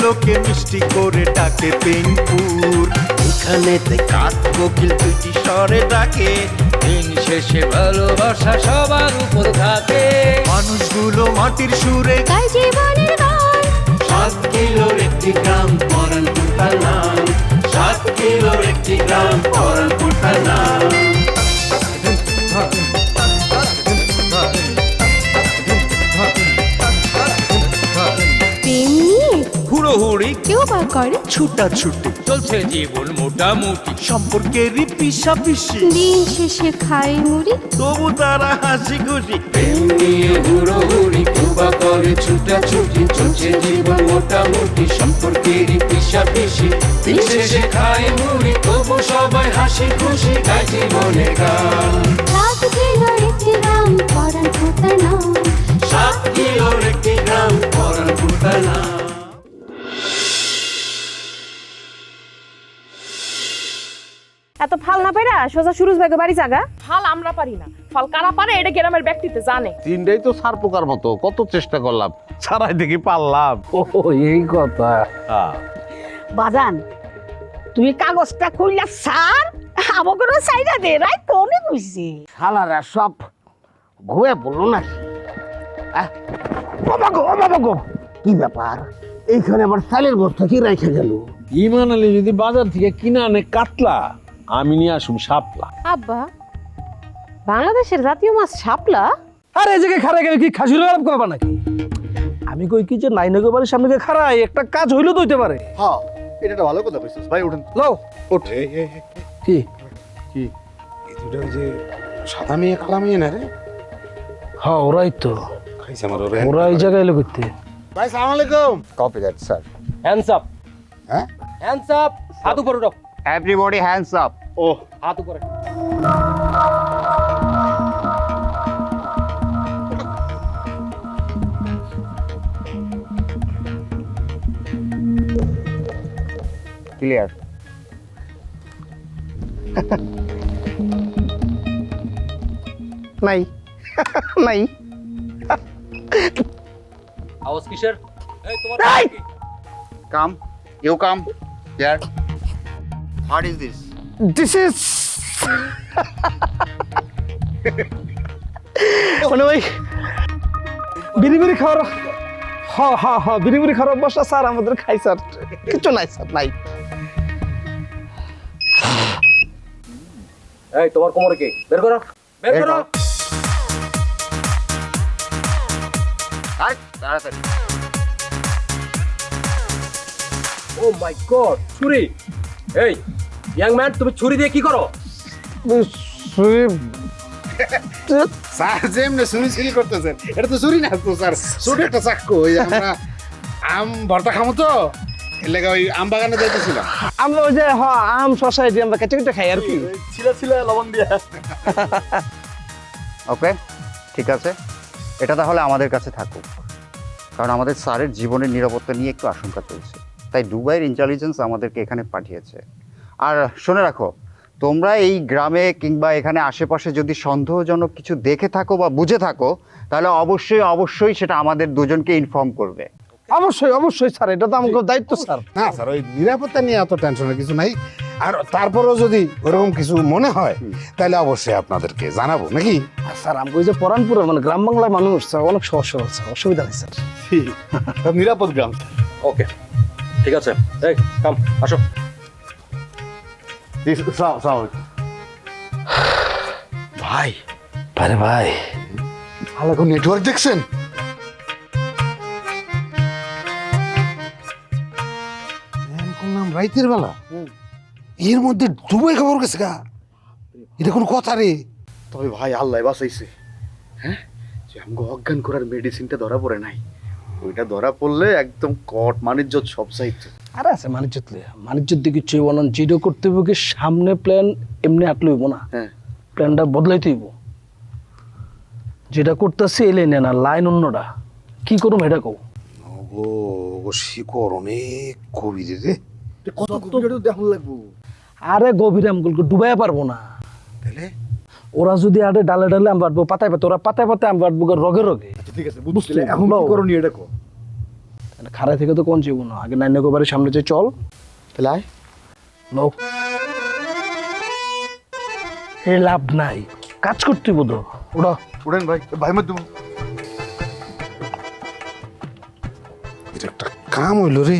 লোকে মিষ্টি করে ডাকে পেনপুর। এখানেতে কাক কোকিল দুটি স্বরে ডাকে, দিন শেষে ভালোবাসা সবার উপর থাকে। মানুষগুলো মাটির সুরে গাই জীবনের গান। 7 কিলোর একটি গ্রাম পরানপুর তার নাম, 7 কিলোর একটি গ্রাম পরানপুর তার নাম। প্রেম নিয়ে হুড়োহুড়ি কেউ বা করে ছুটাছুটি, চলছে জীবন মোটামুটি, সম্পর্কেরই পিছাপিছি, দিন শেষে খাই মুড়ি। তবু তারা হাসি খুশি। প্রেম নিয়ে হুড়োহুড়ি কেউ বা করে ছুটাছুটি, চলছে জীবন মোটামুটি, সম্পর্কেরই পিছাপিছি, দিন শেষে খায় মুড়ি, তবু সবাই হাসি খুশি, গায় জীবনের গান। 7 কিলোর একটি গ্রাম পরানপুর তার নাম। 7 কিলোর একটি গ্রাম পরানপুর তার নাম। এত ফাল না পাইরা সোজা সুরুজ ভাইকে বাড়ি জাগা। ফাল আমরা পারি না, ফাল কারা পারে এটা গ্রামের ব্যক্তিতে জানে। তিনটাই তো সার পোকার মতো, কত চেষ্টা করলাম, ছাড়াই দেখি পারলাম। ও এই কথা। বাজান তুই কাগজটা খুললা স্যার আমাকে সাইডা দে রাই কোনে কইছি শালারা সব ঘুরে বললো নাকি? বাবা গো কি ব্যাপার, এইখানে আমার সালের বস্তা কি রেখে গেল? ইমান আলী যদি বাজার থেকে কিনে আনে কাতলা, আমি নিয়ে আসুম শাপলা। আব্বা, বাংলাদেশের জাতীয় মাছ শাপলা? আরে এই জায়গায় খাড়া গেলে কি খাসির আলাপ করবা নাকি? আমি কই কি যে নাইনগো বাড়ির সামনে গিয়ে খাড়াই একটা কাজ হইলো তো হইতে পারে। হ্যাঁ এটা ভালো কথা বলছিস ভাই, উঠেন লও ওঠ। কি কি এই দুটো ওই যে সাদা মেয়ে কালা মেয়ে না রে? হ্যাঁ ওরাই তো, খাইছে আমার ওরা এই জায়গায় এলো করতে। ভাই সালাম আলাইকুম। Copy that sir. Hands up, হ্যাঁ হ্যান্ডস আপ, হাত উপরে উঠাও। Everybody hands up. ও হাত উপরে। ক্লিয়ার। নাই নাই আওয়াজ কিসের? এই তোমার কি? Come you come here. What is this? This is মানে ওই বিড়ি বিড়ি খাওয়ার, হ্যাঁ হ্যাঁ হ্যাঁ বিড়ি বিড়ি খাওয়ার অভ্যাস স্যার আমাদের খাই স্যার, কিছু নাই স্যার নাই। এই তোমার কোমরে কে? বের করো, বের করো। আয় তাড়াতাড়ি। ও মাই গড, ছুরি! এই ইয়াং ম্যান, তুমি ছুরি দিয়ে কি করো? স্যার যেমনি চুরি চুরি করতেছেন, এটা তো চুরি না তো স্যার, ছোট একটা চাক্কু। ওই যে আমরা আম ভর্তা খামো তো, এর লেগে ওই আম বাগানে যাইতেছিলাম। আমরা ওই যে হ্যাঁ আম শশা দিয়ে আমরা কেটে কেটে খাই আর কি। ওকে ঠিক আছে, এটা তাহলে আমাদের কাছে থাকুক, কারণ আমাদের স্যারের জীবনের নিরাপত্তা নিয়ে একটু আশঙ্কা চলছে, তাই দুবাইয়ের ইন্টেলিজেন্স আমাদেরকে এখানে পাঠিয়েছে। আর শুনে রাখো, তোমরা এই গ্রামে কিংবা এখানে আশেপাশে যদি সন্দেহজনক কিছু দেখে থাকো বা বুঝে থাকো, তাহলে অবশ্যই অবশ্যই সেটা আমাদের দুজনকে ইনফর্ম করবে। অবশ্যই অবশ্যই স্যার, এটা তো আমাদের দায়িত্ব স্যার। না স্যার, ওই নিরাপত্তা নিয়ে এত টেনশনের কিছু নাই। আর তারপরেও যদি ওরকম কিছু মনে হয় তাহলে অবশ্যই আপনাদেরকে জানাবো নাকি? আর স্যার আমাকে ওই যে পরানপুরের মানে গ্রাম বাংলার মানুষ স্যার অনেক সহজ সরল স্যার, অসুবিধা নেই স্যার। সব নিরাপদ গ্রাম। ওকে ঠিক আছে, এই কাম আসো। ভাই আরে ভাই ভালো নেটওয়ার্ক দেখছেন? করলাম রাইতের বেলা এর মধ্যে দুবাই খবর গেছে গা, এটা কোনো কথা রে? তবে ভাই আল্লাহ বাঁচাইছে, হ্যাঁ যে আমাকে অজ্ঞান করার মেডিসিনটা ধরা পড়ে নাই, ওইটা ধরা পড়লে একদম কট মানিজ্য সব চাইতো। আরে আছে মানিজ্যত লিয়া, মানিজ্যত দিকে চেয়ে বলুন যেটা করতে হবে কি সামনে প্ল্যান এমনি আটলে হইব না, হ্যাঁ প্ল্যানটা বদলাইতে হইব। যেটা করতেছে এই লাইনে না, লাইন অন্যটা, কি করুম এটা কও। ও শিকর অনেক গভীর রে, কত গভীর দেখান লাগবো। আরে গভীর আমগুলোকে ডুবাইয়া পারবো না, তাহলে ওরা যদি আরে ডালে ডালে আম বাটবো, পাতায় পাতায়, ওরা পাতায় পাতায় আম বাটবো রগে রগে। ঠিক আছে বুঝছি, এখন কি করণীয় এটা কো? খাড়াই থেকে তো কোন যাবো না, আগে নাইনাকে বাড়ির সামনে যে চল। তাহলে আয়। নো এ লাভ নাই, কাজ করতে বোধ ওরা। উঠেন ভাই, ভাই মত এটা একটা কাম হইলো রে।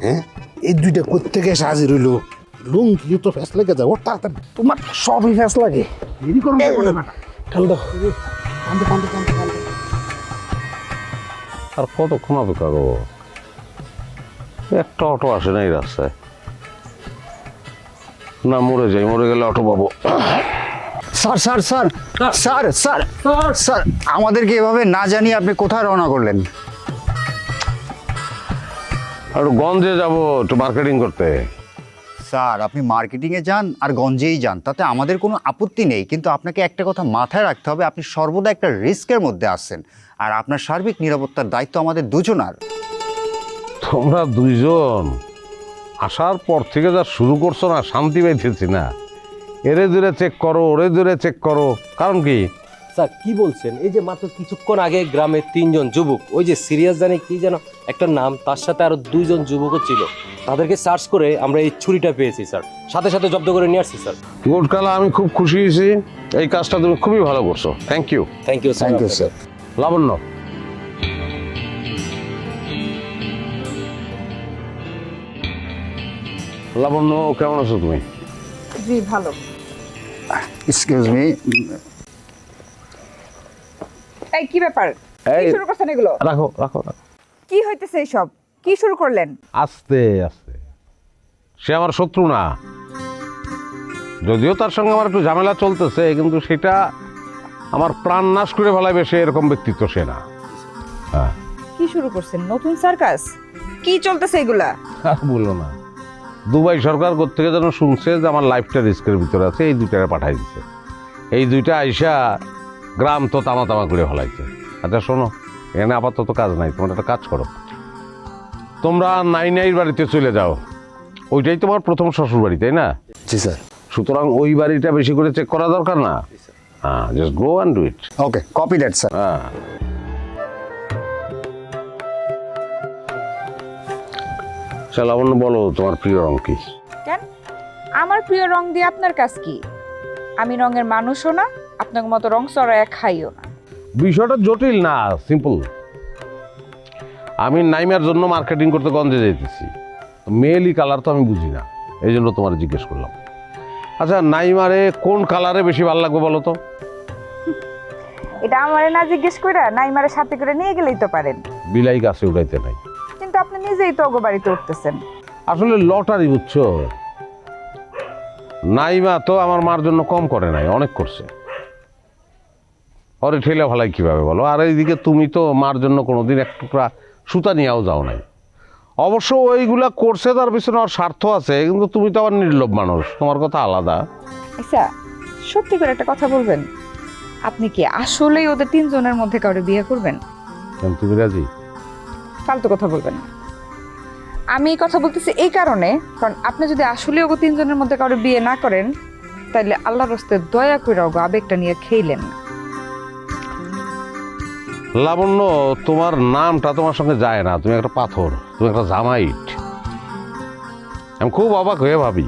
হ্যাঁ, এই দুইটা করতে গিয়ে হাজির হইলো। লুঙ্গি তো ফেস লেগে যায়, ওর তাড়াতাড়ি তোমার সবই ফ্যাস লাগে। দেরি করুন না। ঠান্ডা আর কতক্ষণ অপেক্ষা করবো? একটা অটো আসে না এই রাস্তায়। না মরে যাই, মরে গেলে অটো পাবো। Sir sir sir sir sir sir আমাদেরকে এভাবে না জানিয়ে আপনি কোথায় রওনা করলেন? আর গঞ্জে যাবো একটু মার্কেটিং করতে। স্যার আপনি মার্কেটিংয়ে যান আর গঞ্জেই যান, তাতে আমাদের কোনো আপত্তি নেই, কিন্তু আপনাকে একটা কথা মাথায় রাখতে হবে, আপনি সর্বদা একটা রিস্কের মধ্যে আসছেন, আর আপনার সার্বিক নিরাপত্তার দায়িত্ব আমাদের দুজনার। তোমরা দুইজন আসার পর থেকে যা শুরু করছো না, শান্তি পাইতেছি না। এরে দূরে চেক করো, ওরে দূরে চেক করো, কারণ কি? স্যার কি বলছেন? এই যে মাত্র কিছুক্ষণ আগে গ্রামের 3 জন যুবক, ওই যে সিরিয়াস জানে কি যেন একটা নাম, তার সাথে আরো 2 জন যুবকও ছিল, তাদেরকে সার্চ করে আমরা এই ছুরিটা পেয়েছি স্যার, সাথে সাথে জব্দ করে নিয়ে আসছি স্যার। গুড কালা, আমি খুব খুশি হয়েছি। এই কাজটা তুমি খুবই ভালো করছো, thank you. Thank you sir. Thank you sir. Labanya, Labanya কেমন আছো তুমি? জি ভালো। এক্সকিউজ মি, এই কি ব্যাপার? এই কি শুরু করছেন এগুলো? রাখো রাখো রাখো। কি হইতেছে এইসব? কি শুরু করলেন? আস্তে আস্তে, সে আমার শত্রু না, যদিও তার সঙ্গে আমার একটু ঝামেলা চলতেছে, কিন্তু সেটা আমার প্রাণ নাশ করে ফেলাবে সে এরকম ব্যক্তিত্ব সে না। হ্যাঁ, কি শুরু করছেন? নতুন সার্কাস? কি চলতেছে এগুলা? আর বললো না, দুবাই সরকার কোত্থেকে যেন শুনছে যে আমার লাইফটা রিস্কের ভিতরে আছে, এই দুইটারে পাঠাই দিচ্ছে। এই দুইটা আইসা গ্রাম তো তামা তামা করে ফেলাইছে। আচ্ছা শোনো, এখানে আপাতত কাজ নাই, তোমরা একটা কাজ করো, তোমরা নাইনাইর বাড়িতে চলে যাও। ওইটাই তোমার প্রথম শ্বশুর বাড়ি, তাই না? জি স্যার। সুতরাং ওই বাড়িটা বেশি করে চেক করা দরকার না। হ্যাঁ, just go and do it. Okay, copy that sir. হ্যাঁ, লাবণ্য বলো তোমার প্রিয় রং কি? কেন? আমার প্রিয় রং দিয়ে আপনার কাজ কি? আমি রঙের মানুষও না, আপনার মতো রং চড়াইয়া খাইও না। বিষয়টা জটিল না, সিম্পল। আমি নাইমার জন্য মার্কেটিং করতে গঞ্জে যেতেছি, মেয়েলি কালার তো আমি বুঝি না, এই জন্য তোমার জিজ্ঞেস করলাম। আচ্ছা, নাইমারে কোন কালারে বেশি ভালো লাগবে বলো তো? এটা আমারে না জিজ্ঞেস কইরা নাইমারে সাথে করে নিয়ে গেলেই তো পারেন। বিলাই গাছে উঠাইতে নাই। কিন্তু আপনি নিজেই তো ওগো বাড়িতে উঠতেছেন। আসলে লটারি, বুঝছো? নাইমা তো আমার মার জন্য কম করে নাই, অনেক করছে। ওরে ঠেলে ভালাই কিভাবে বলো? আর এইদিকে তুমি তো মার জন্য কোনোদিন এক টুকরা সুতা নিয়েও যাও নাই। অবশ্য ওইগুলা করছে, তার পিছনে ওর স্বার্থ আছে, কিন্তু তুমি তো আবার নির্লোভ মানুষ, তোমার কথা আলাদা। আচ্ছা, সত্যি করে একটা কথা বলবেন, আপনি কি আসলেই ওদের 3 জনের মধ্যে কাউরে বিয়ে করবেন? তুমি রাজি? ফালতু কথা বলবেন না। আমি এই কথা বলতেছি এই কারণে, কারণ আপনি যদি আসলে ওগো 3 জনের মধ্যে কাউরে বিয়ে না করেন, তাহলে আল্লাহর রাস্তে দয়া করে ওগো আবেগটা নিয়ে খেইলেন না। লাবণ্য, তোমার নামটা তোমার সঙ্গে যায় না, তুমি একটা পাথর, তুমি একটা জামাইট। আমি খুব অবাক হয়ে ভাবি,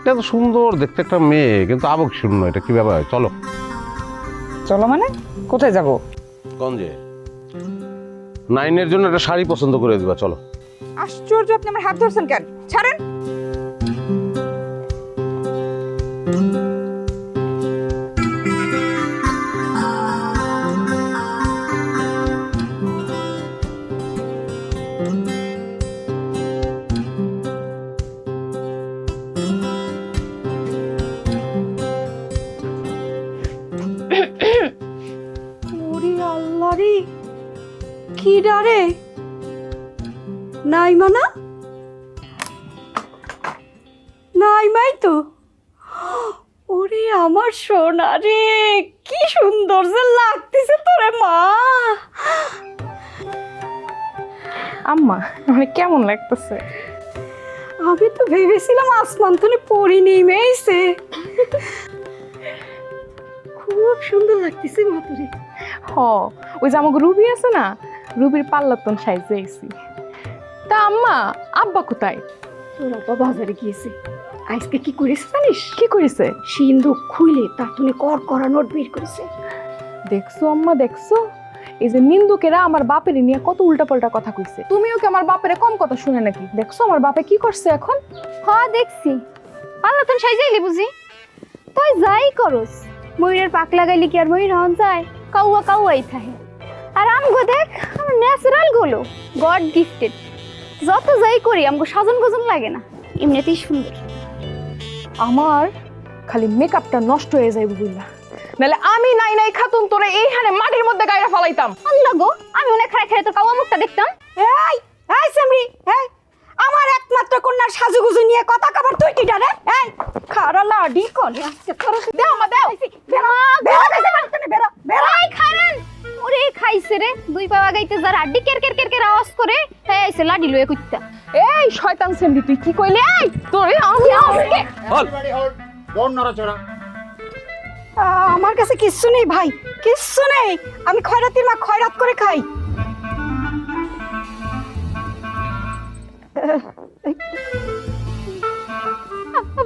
এটা তো সুন্দর দেখতে একটা মেয়ে, কিন্তু আবেগ শূন্য, এটা কিভাবে হয়? চলো। চলো মানে? কোথায় যাব? গঞ্জে নাইনের জন্য একটা শাড়ি পছন্দ করে দিবা, চলো। আশ্চর্য, আপনি আমার হাত ধরছেন কেন? ছাড়েন। ওরে আল্লাহ রে, কি ডারে? নাইমা না? নাইমাই তো। ওরে আমার সোনা রে, কি সুন্দর যে লাগতেছে তোরে মা। আম্মা, মানে কেমন লাগতেছে? আমি তো ভেবেছিলাম আসমান থেকে পরি নেমে আইছে। খুব সুন্দর লাগতেছে মা তোরে। হ, ওই যে আমাকে রুবি আছে না, রুবির পাল্লাতন সাইজে আইছি। তা আম্মা, আব্বা কোথায়? তোর আব্বা বাজারে গিয়েছে। আজকে কি করেছে জানিস? কি করেছে? সিন্ধুক খুলে তার তুলে করা নোট বের করেছে। দেখছো আম্মা, দেখছো? এই যে নিন্দুকেরা আমার বাপের নিয়ে কত উল্টাপাল্টা কথা কইছে। তুমিও কি আমার বাপের কম কথা শুনে নাকি? দেখছো আমার বাপে কি করছে এখন? হ্যাঁ দেখছি, পাল্লাতন সাইজাইলি বুঝি। তুই যাই করস, ময়ূরের পাক লাগাইলি কি আর ময়ূর হন যায়? কাউয়া কাউয়াই থাকে। আর আমগো দেখ, আমার ন্যাচারাল গুলো গড গিফটেড। যত যাই করি আমগো সাজন গোজন লাগে না, এমনিতেই সুন্দর। আমার খালি মেকআপটা নষ্ট হয়ে যায় বুঝলা, নাহলে আমি নাই নাই খাতুন তোরে এইখানে মাটির মধ্যে গায়রা ফালাইতাম। আল্লাহ গো, আমি অনেক খায় খায় তোর কাওয়া মুখটা দেখতাম। এই এই সামরি, এই আমার একমাত্র কন্যার সাজুগুজু নিয়ে কথা কবার তুই কি ডারে? এই খারা লাডি কোনে আজকে তোর দেও মা দেও। বেরো বেরো বেরো বেরো। এই খারান, ওরে খাইছে রে, দুই পা গাইতে যার আড্ডি কের কের কের কের আওয়াজ করে, এই আইছে লাডি লয়ে কইতা। এই শয়তান সেমডি, তুই কি কইলি? এই তোরে আমি আজকে আমার কাছে কিচ্ছু নেই ভাই, কিচ্ছু নেই। আমি খয়রাতির মা, খয়রাত করে খাই।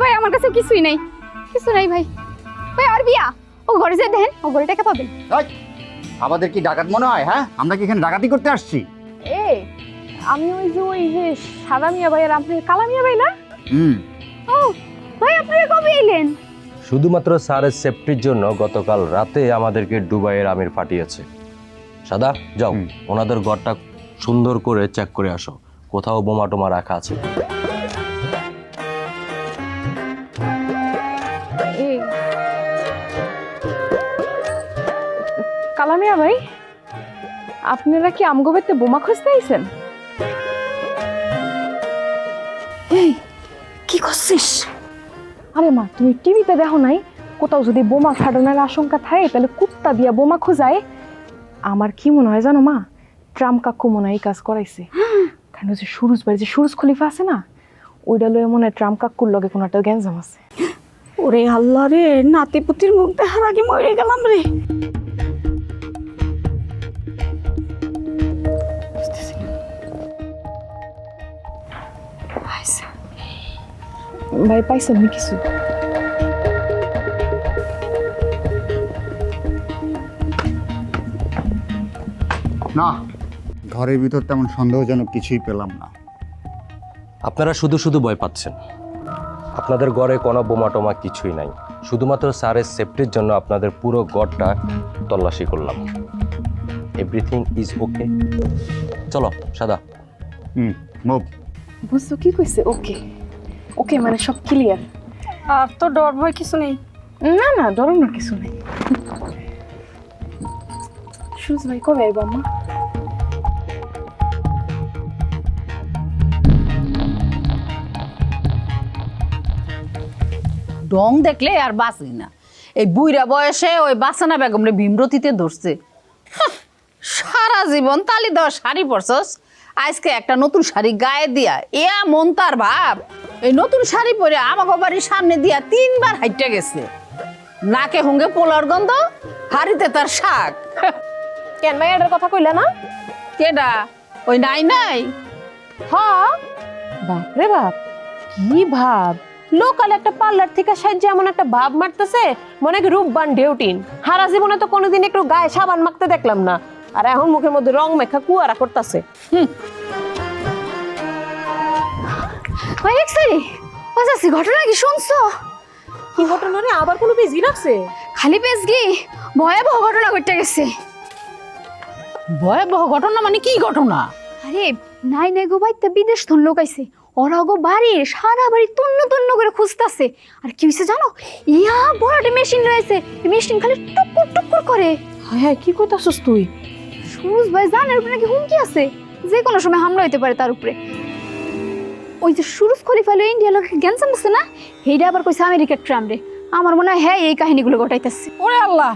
ভাই আমার কাছে কিছুই নাই, কিছু নাই ভাই। ভাই আর বিয়া, ও ঘরে যে দেন, ও ঘরে টাকা পাবেন। আমাদের কি ডাকাত মনে হয়? হ্যাঁ, আমরা কি এখানে ডাকাতি করতে আসছি? আমি ওই যে সাদা মিয়া ভাই আর আপনি কালা মিয়া ভাই না? ও ভাই, আপনারা কবে এলেন? শুধুমাত্র স্যারের সেফটির জন্য গতকাল রাতে আমাদেরকে দুবাইয়ের আমির পাঠিয়েছে। সাদা, যাও ওনাদের ঘরটা সুন্দর করে চেক করে আসো, কোথাও বোমা টোমা রাখা আছে। কালা মিয়া ভাই, আপনারা কি আমগো বাড়িতে বোমা খুঁজতে আইছেন? এই কি করছিস? আরে মা, তুমি টিভিতে দেখো নাই কোথাও যদি বোমা ফাটানোর আশঙ্কা থাকে তাহলে কুত্তা দিয়া বোমা খোঁজায়? আমার কি মনে হয় জানো মা, ট্রাম্প কাকু মনে হয় এই কাজ করাইছে। কেন যে সুরুজ বাড়ি, যে সুরুজ খলিফা আছে না, ওইটা লয়ে মনে হয় ট্রাম্প কাকুর লগে কোনো একটা গ্যাঞ্জাম আছে। ওরে আল্লাহ রে, নাতিপুতির মুখ দেখার আগে মরে গেলাম রে। ভাই পাইছেন নি কিছু? না, ঘরের ভিতর তেমন সন্দেহজনক কিছুই পেলাম না। আপনারা শুধু শুধু ভয় পাচ্ছেন। আপনাদের ঘরে কোনো বোমা টোমা কিছুই নাই, শুধুমাত্র স্যারের সেফটির জন্য আপনাদের পুরো ঘরটা তল্লাশি করলাম। Everything is okay. চলো সাদা। মুভ। বুঝছো কি কইছে? ওকে ওকে মানে সব ক্লিয়ার। আর তো ডর ভয় কিছু নেই। না না, ডরানোর কিছু নেই। সুরজ ভাই কবে আইব আম্মা? ডং দেখলে আর বাঁচি না। এই বুইরা বয়সে ওই বাসানা বেগমরে ভীমরতিতে ধরছে। সারা জীবন তালি দেওয়া শাড়ি পরছস, আজকে একটা নতুন শাড়ি গায়ে দিয়া মন তার ভাব। এই নতুন শাড়ি পরে আমাকে বাড়ির সামনে দিয়া 3 বার হাইটে গেছে। নাকে হুঙ্গে পোলার গন্ধ, হাড়িতে তার শাক। কেন ভাই এটার কথা কইলা না? কেডা? ওই নাই নাই। হ্যাঁ, বাপরে বাপ, কি ভাব! লোকাল একটা পার্লার থেকে সাহায্যে এমন একটা ভাব মারতেছে মনে কি রূপবান ঢেউটিন। হারা জীবনে তো কোনোদিন একটু গায়ে সাবান মাখতে দেখলাম না, আর এখন মুখের মধ্যে রং মেখা কুয়ারা করতেছে। ভাই এক্সারি, ওজাসি ঘটনা কি শুনছো? কি ঘটনা রে? আবার কোনো বেজি লাগছে? খালি পেজগি ভয়াবহ ঘটনা ঘটে গেছে। ভয়াবহ ঘটনা মানে কি ঘটনা? আরে নাই নাই গো ভাই, তা বিদেশ ধন লোক আইছে, ওরা গো বাড়ির সারা বাড়ি তন্ন তন্ন করে খুঁজতেছে। আর কি হয়েছে জানো, ইয়া বড় একটা মেশিন রয়েছে, এই মেশিন খালি টুকুর টুকুর করে। হ্যাঁ, কি কইতাছস তুই? সুরজ ভাই জানের উপরে নাকি হুমকি আছে, যে কোনো সময় হামলা হইতে পারে তার উপরে। ওই যে সুরজ খলিফা হলো ইন্ডিয়া লোক গ্যাঞ্জাম আছে না, সেইটা আবার কইছে আমেরিকার ট্রাম্প রে। আমার মনে হয় হ্যাঁ এই কাহিনীগুলো ঘটাইতেছে। ওরে আল্লাহ,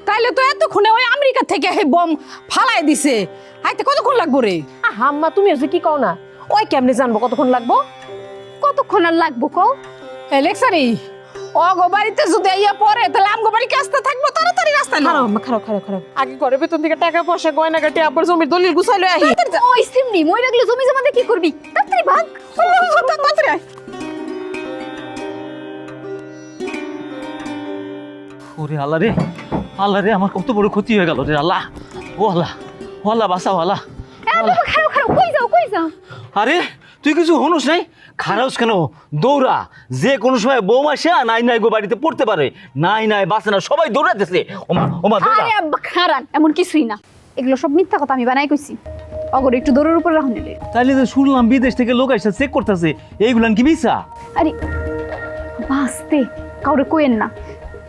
তাইলে তো এতক্ষণে ওই আমেরিকা থেকে এই বম ফালাই দিছে। হাইতে কতক্ষণ লাগবো রে? হাম্মা তুমি হচ্ছে কি কও না? ওই কেমনে জানবো কতক্ষণ লাগবো? কতক্ষণ আর লাগবো কও? এলেক্সারি, অগো বাড়িতে যদি আইয়া পরে তাহলে আমগো বাড়ি কি আসতে থাকবো? তাড়াতাড়ি রাস্তা গুছাইলো খারাপ আগে ঘরে বেতন থেকে টাকা পয়সা গয়না কাটি আবার জমির দলিল গুছাইলো আহি ওই সিমনি মই রাখলে জমি জমা দিয়ে কি করবি তাড়াতাড়ি ভাগ তাড়াতাড়ি আয়। ওরে আল্লাহ রে, আল্লাহ রে, আমার কত বড় ক্ষতি হয়ে গেল রে আল্লাহ। ও আল্লাহ, ও আল্লাহ, বাঁচাও আল্লাহ। বাবা খারাপ কই যাও আরে তুই কিছু হনুস নাই, খারাপ কেন? দৌড়া, যে কোনো সময় বৌমা সে নাই গো বাড়িতে পড়তে পারে, নাই বাসে না, সবাই দৌড়াতেছে। ওমা দৌড়া। আরে আব্বা খারাপ, এমন কিছুই না, এগুলো সব মিথ্যা কথা আমি বানাই কইছি। অগর একটু দৌড়ের উপর রাখুন নিলে। তাইলে তো শুনলাম বিদেশ থেকে লোক এসে চেক করতেছে, এইগুলান কি মিছা? আরে বাস্তে কাউরে কইেন না,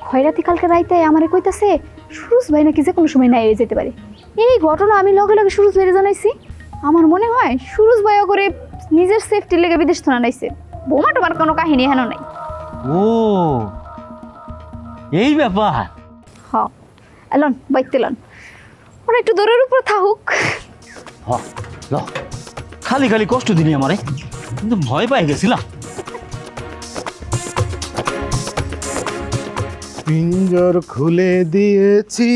খয়রাতি কালকে রাইতে আমারে কইতাছে সুরজ ভাই নাকি যে কোনো সময় নাই যেতে পারে। এই ঘটনা আমি লগে লগে সুরজ ভাইরে জানাইছি। আমার মনে হয় সুরজ ভাইও করে নিজের সেফটির লেগে বিদেশ থানা নাইছে। বোমা টোমার কোনো কাহিনী হেন নাই। ও এই ব্যাপার। হ এলন বাইতে লন, ওরা একটু দৌড়ের উপর থাকুক। খালি খালি কষ্ট দিনি আমারে, কিন্তু ভয় পাই গেছিলাম। পিঞ্জর খুলে দিয়েছি,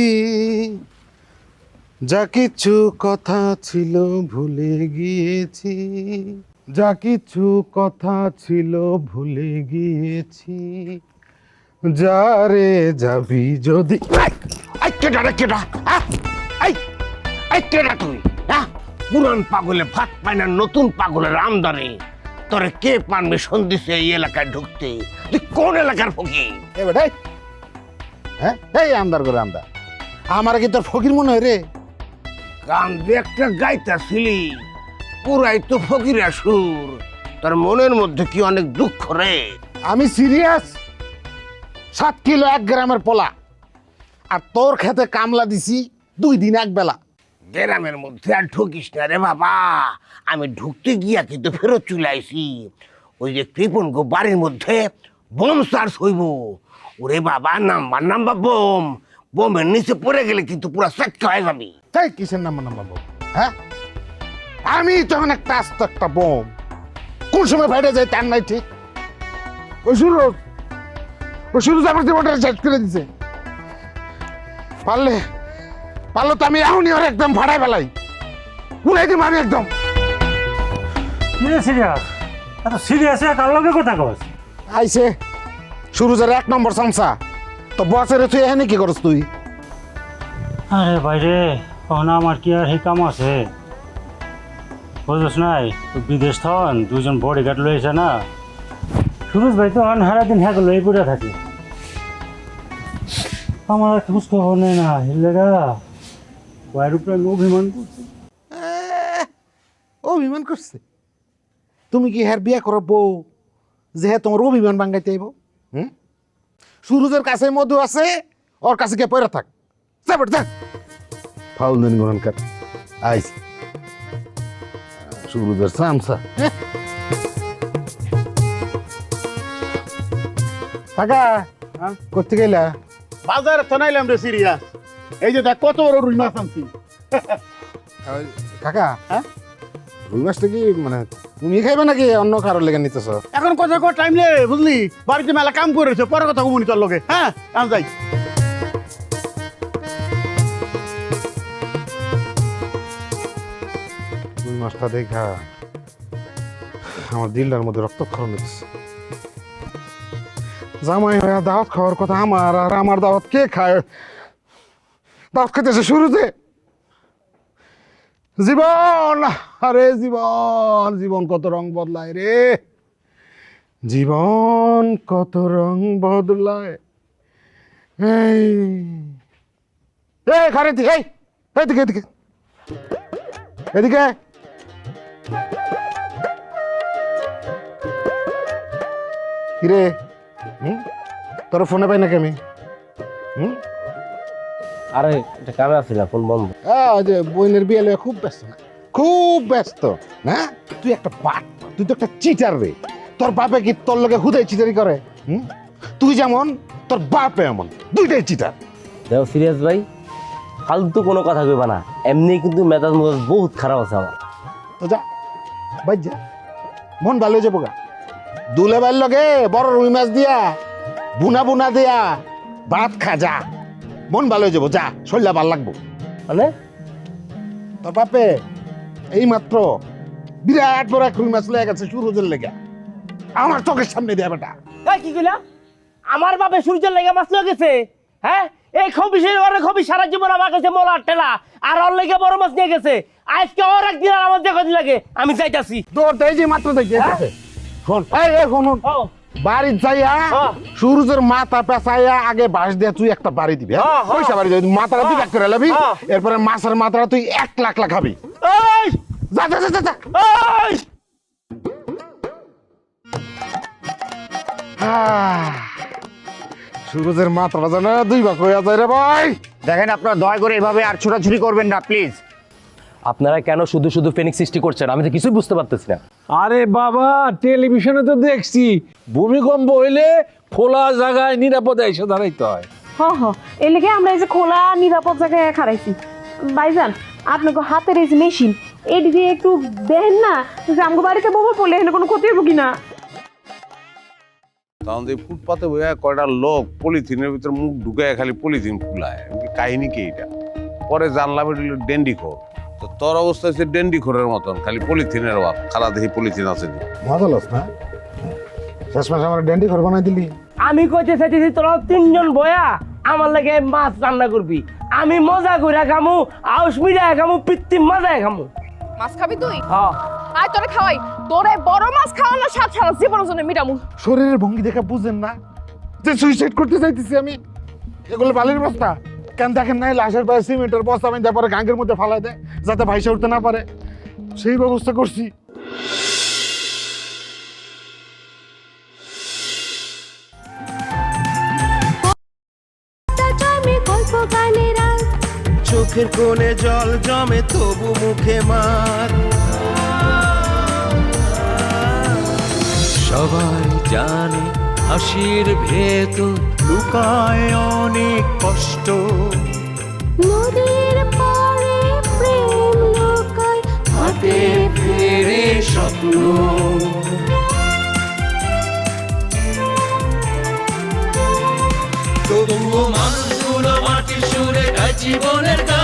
যা কিছু কথা ছিল ভুলে গিয়েছি, যা কিছু কথা ছিল ভুলে গিয়েছি, যারে যাবি যদি। পুরান পাগলে ভাত পায় না, নতুন পাগলের আমদানি। তোরে কে পারমিশন দিছে এই এলাকায় ঢুকতে? তুই কোন এলাকার ফকির? হ্যাঁ এই আমদার করে আমদার, আমার কি তোর ফকির মনে হয় রে? গান দিয়ে একটা গাইতাছিলি, পুরাই তো ফকিরা সুর। তোর মনের মধ্যে কি অনেক দুঃখ রে? আমি সিরিয়াস। 7 কিলো 1 গ্রামের পোলা, আর তোর খেতে কামলা দিছি 2 দিন 1 বেলা। গ্রামের মধ্যে আর ঢুকিস না রে বাবা। আমি ঢুকতে গিয়া কিন্তু ফেরত চলে আইছি। ওই যে কৃপন গো বাড়ির মধ্যে বোম চার্জ হইব, ওরে বাবা নাম্বার বোম, বোমের নিচে পড়ে গেলে কিন্তু পুরো সেক্কা হয়ে যাবি। তাই কিসের নাম্বার বোম? হ্যাঁ আমি তখন একটা আস্ত একটা বোম, কোন সময় ফেটে যায় তার নাই ঠিক। ওই সুরজ আমার জীবনটা শেষ করে দিছে। পারলে তো আমি এখনই ওর একদম ফাড়াই ফেলাই, উড়াই দিম আমি একদম। আইসে সুরজের 1 নম্বর চামচা, তো বসের তুই এখানে কি করস তুই? আরে বাইরে আমার কি আর কাম আছে, বুঝছ নাই? বিদেশ থন 2জন বডিগার্ড লইছে না, সুরজ ভাই তো সারাদিন হ্যাঁ লই পড়ে থাকে, আমার খোঁজ খবর নেই না। হিলেগা বাইরের উপরে অভিমান করছে। অভিমান করছে? তুমি কি হ্যার বিয়া করো বউ যে হ্যাঁ তোমার অভিমান ভাঙ্গাইতে আইব? সুরজের কাছে মধু আছে, ওর কাছে গিয়ে পয়রা থাক। ফাউল দিন গরনকার আইস সুরজের চামচা। কাকা করতে গেলা? বাজারে তো নাইলাম রে সিরিয়াস। এই যে দেখ কত বড় রুই মাছ আনছি। কাকা রুই মাছটা কি মানে তুমি খাইবে নাকি অন্য কারোর লেগে নিতেছ? এখন কথা কো টাইম লে, বুঝলি? বাড়িতে মেলা কাম করেছে, পরে কথা কমুনি তোর লগে। হ্যাঁ আমি যাই। রুই মাছটা দেখা আমার দিলটার মধ্যে রক্তক্ষরণ হচ্ছে। জামাই হয়ে দাওয়াত খাওয়ার কথা আমার, আর আমার দাওয়াত কে খায়? দাওয়াত খেতেছে শুরুতে। জীবন, আরে জীবন কত রং বদলায় রে, জীবন কত রং বদলায়। এই খারেতি, এদিকে এদিকে এদিকে। কিরে তোর ফোনে পাই নাকি আমি? আরে এটা কামে আছি না, ফোন বন্ধ। যে বইনের বিয়ে লইয়া খুব ব্যস্ত না? খুব ব্যস্ত না? তুই একটা বাট, তুই তো একটা চিটার রে। তোর বাপে কি তোর লগে হুদাই চিটারি করে? তুই যেমন তোর বাপে এমন, দুইটাই চিটার। দেখো সিরিয়াস ভাই, ফালতু কোনো কথা কইবা না। এমনি কিন্তু মেজাজ বহুত খারাপ আছে আমার। তো যা বাই যা, মন ভালো হয়ে যাবো গা। দুলে বাইর লগে বড় রুই মাছ দিয়া বুনা দিয়া ভাত খা যা, মন ভালো হয়ে যাবো, যা শরীরটা ভালো লাগবো। মানে তোর বাপে এই মাত্র বিরাট বড় এক রুই মাছ লেগে গেছে সুরজের লেগে, আমার চোখের সামনে দেয়া বেটা। কি কইলা? আমার বাপে সূর্যের লেগে মাছ লয়ে গেছে? হ্যাঁ, এই খবিসের ওরে খবিস সারা জীবন আমার কাছে মোলার টেলা, আর ওর লেগে বড় মাছ নিয়ে গেছে। আজকে ওর একদিন আর আমার দেখা লাগে, আমি যাইতাছি। তোর এই যে মাত্র দেখতে শোন, এই শোন, বাড়ি যাইয়া সূর্যের মাথা পেঁচাইয়া আগে বাঁশ দিয়ে তুই একটা বাড়ি দিবি, পয়সা বাড়ি দিবি, মাথাটা তুই করে লাবি, এরপরে মাছের মাথাটা তুই 1 লাখ খাবি। যা যা যা যা। সূর্যের মাথাটা যেন 2 ভাগ হয়ে যায় রে ভাই। দেখেন আপনারা দয়া করে এভাবে আর ছোটাছুটি করবেন না প্লিজ। আপনারা কেন শুধু শুধু প্যানিক সৃষ্টি করছেন আমি তো কিছুই বুঝতে পারতেছি না। আরে বাবা, টেলিভিশনে তো দেখছি ভূমিকম্প হইলে খোলা জায়গায় নিরাপদে এসে দাঁড়াইতে হয়। এর লেগে আমরা এই যে খোলা নিরাপদ জায়গায় খারাইছি। ভাইজান আপনাকে হাতের এই যে মেশিন এটি দিয়ে একটু দেখেন না যে আমগো বাড়িতে বোমা পড়লে এখানে কোনো ক্ষতি হবো কিনা। তখন এই ফুটপাতে বইয়া কয়টা লোক পলিথিনের ভিতরে মুখ ঢুকায় খালি পলিথিন ফুলায়, কাহিনী কি এটা? পরে জানলাম এটা হলো ডেন্ডিখোর। তো তোর অবস্থা হচ্ছে ডেন্ডিখোরের মতন, খালি পলিথিনের অভাব, খালা দেখি পলিথিন আছে। মজা লস না, শেষ মাসে আমার ডেন্ডি ঘর বানাই দিলি। আমি কইতে চাইতেছি তোরা 3 জন বয়া আমার লাগে মাছ রান্না করবি, আমি মজা কইরা খামু, আউশ মিরা খামু, পিত্তিম মজা খামু। মাছ খাবি তুই? হ্যাঁ, আয় তোরে খাওয়াই, তোরে বড় মাছ খাওয়ানো সাত সারা জীবনের জন্য মিটামু। শরীরের ভঙ্গি দেখে বুঝেন না যে সুইসাইড করতে চাইতেছি আমি? এগুলো বালির বস্তা কেন দেখেন নাই? লাশের পায়ে সিমেন্টের বস্তা আমি তারপরে গাঙ্গের মধ্যে ফালাই দেয় যাতে ভাইসে উঠতে না পারে, সেই ব্যবস্থা করছি। চোখের কোণে জল জমে তবু মুখে মার, সবাই জানে হাসির ভেতর লুকায় অনেক কষ্ট, নদীর পাড়ে প্রেম লোকায় হাতে ফেরে স্বপ্ন, তবুও মানুষগুলো মাটির সুরে গায় জীবনের গান।